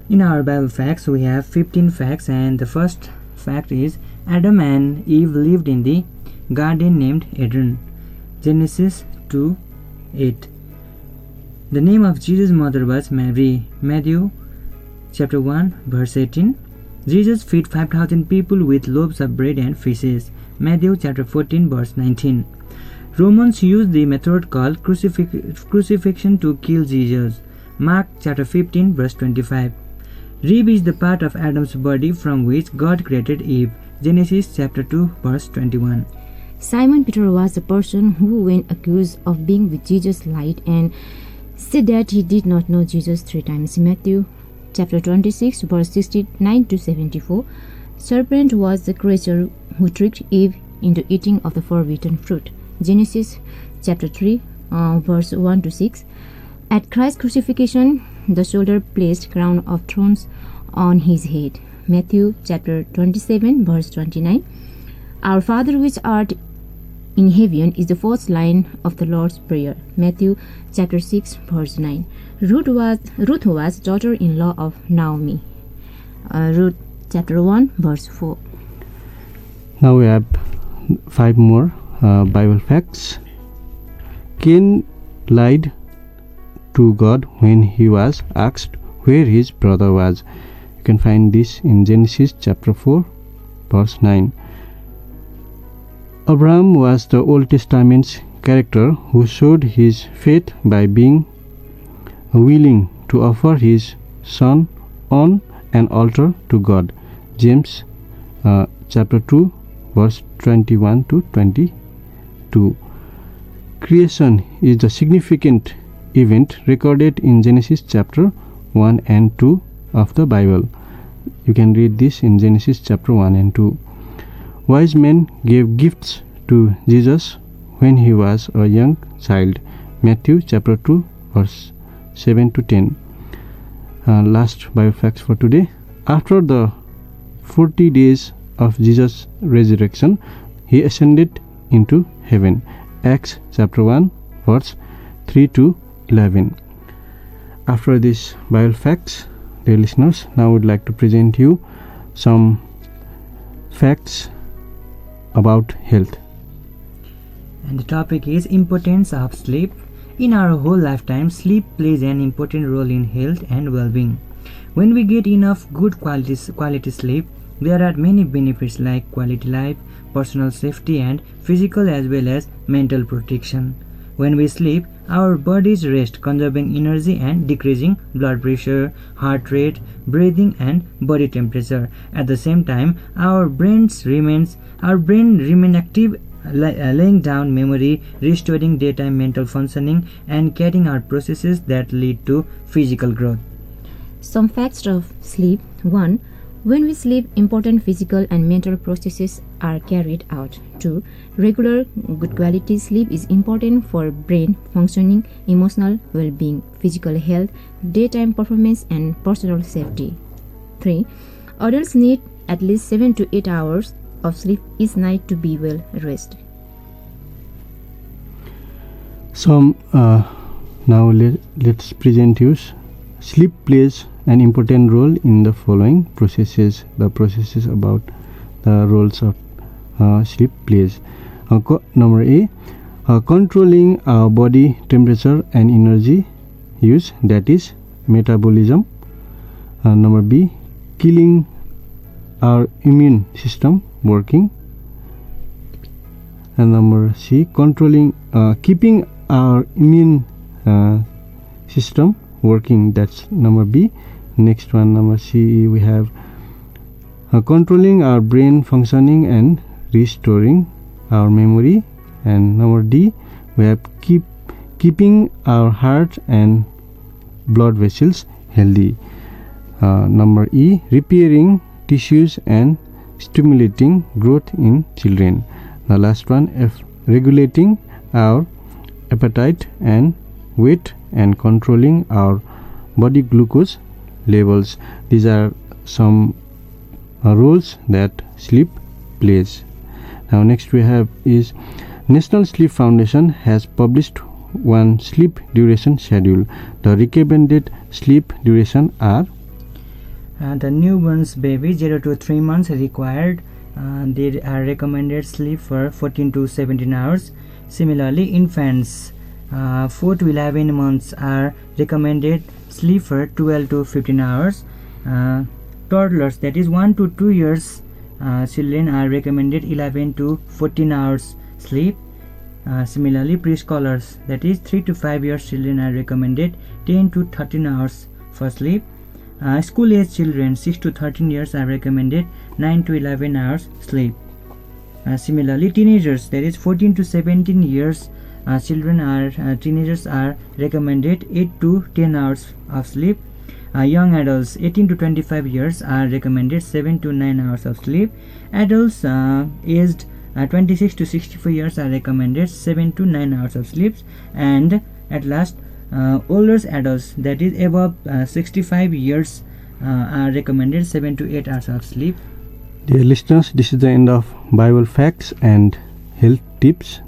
In our Bible facts, we have 15 facts, and the first fact is Adam and Eve lived in the garden named Eden. Genesis 2:8. The name of Jesus' mother was Mary. Matthew chapter 1 verse 18. Jesus fed 5,000 people with loaves of bread and fishes. Matthew chapter 14 verse 19. Romans used the method called crucifixion to kill Jesus. Mark chapter 15 verse 25. Rib is the part of Adam's body from which God created Eve. Genesis chapter 2 verse 21. Simon Peter was the person who, when accused of being with Jesus, lied and said that he did not know Jesus 3 times. Matthew chapter 26 verse 69 to 74. Serpent was the creature who tricked Eve into eating of the forbidden fruit. Genesis chapter 3 verse 1 to 6. At Christ's crucifixion, the soldier placed crown of thorns on his head. Matthew chapter 27 verse 29. Our Father which art in heaven is the first line of the Lord's Prayer. Matthew chapter 6 verse 9. Ruth was daughter-in-law of Naomi. Ruth chapter 1 verse 4. Now we have 5 more Bible facts. Cain lied to God when he was asked where his brother was. You can find this in Genesis chapter 4 verse 9. Abraham was the Old Testament's character who showed his faith by being willing to offer his son on an altar to God. James chapter 2 verse 21 to 22. Creation is the significant event recorded in Genesis chapter 1 and 2 of the Bible. You can read this in Genesis chapter 1 and 2. Wise men gave gifts to Jesus when he was a young child. Matthew chapter 2 verse 7 to 10. Last Bible facts for today. After the 40 days of Jesus' resurrection, he ascended into heaven. Acts chapter 1 verse 3 to 11. After these Bible facts, dear listeners, now I would like to present you some facts about health. And the topic is importance of sleep. In our whole lifetime, sleep plays an important role in health and well-being. When we get enough good quality sleep, there are many benefits like quality life, personal safety, and physical as well as mental protection. When we sleep, our bodies rest, conserving energy and decreasing blood pressure, heart rate, breathing, and body temperature. At the same time, our brain remains active, laying down memory, restoring daytime mental functioning, and carrying out processes that lead to physical growth. Some facts of sleep. 1. When we sleep, important physical and mental processes are carried out. 2. Regular, good quality sleep is important for brain functioning, emotional well-being, physical health, daytime performance, and personal safety. 3. Adults need at least 7 to 8 hours of sleep each night to be well rested. Now let's present you. Sleep plays an important role in the following processes. The processes about the roles of sleep plays. Number A, controlling our body temperature and energy use, that is metabolism. Number B, killing our immune system working. And number C, keeping our immune system working, that's number B. Next one, number C, we have controlling our brain functioning and restoring our memory. And number D, we have keeping our heart and blood vessels healthy. Number E, repairing tissues and stimulating growth in children. The last one, F, regulating our appetite and weight and controlling our body glucose levels. These are some roles that sleep plays. Now next we have is National Sleep Foundation has published one sleep duration schedule. The recommended sleep duration are The newborn's baby 0 to 3 months required they are recommended sleep for 14 to 17 hours. Similarly, infants 4 to 11 months are recommended sleep for 12 to 15 hours. Toddlers, that is 1 to 2 years children, are recommended 11 to 14 hours sleep. Similarly, preschoolers, that is 3 to 5 years children, are recommended 10 to 13 hours for sleep. School age children 6 to 13 years are recommended 9 to 11 hours sleep. Similarly, teenagers, that is 14 to 17 years teenagers are recommended 8 to 10 hours of sleep. Young adults 18 to 25 years are recommended 7 to 9 hours of sleep. Adults aged 26 to 64 years are recommended 7 to 9 hours of sleep. And at last, older adults, that is above 65 years are recommended 7 to 8 hours of sleep. Dear listeners, this is the end of Bible facts and health tips.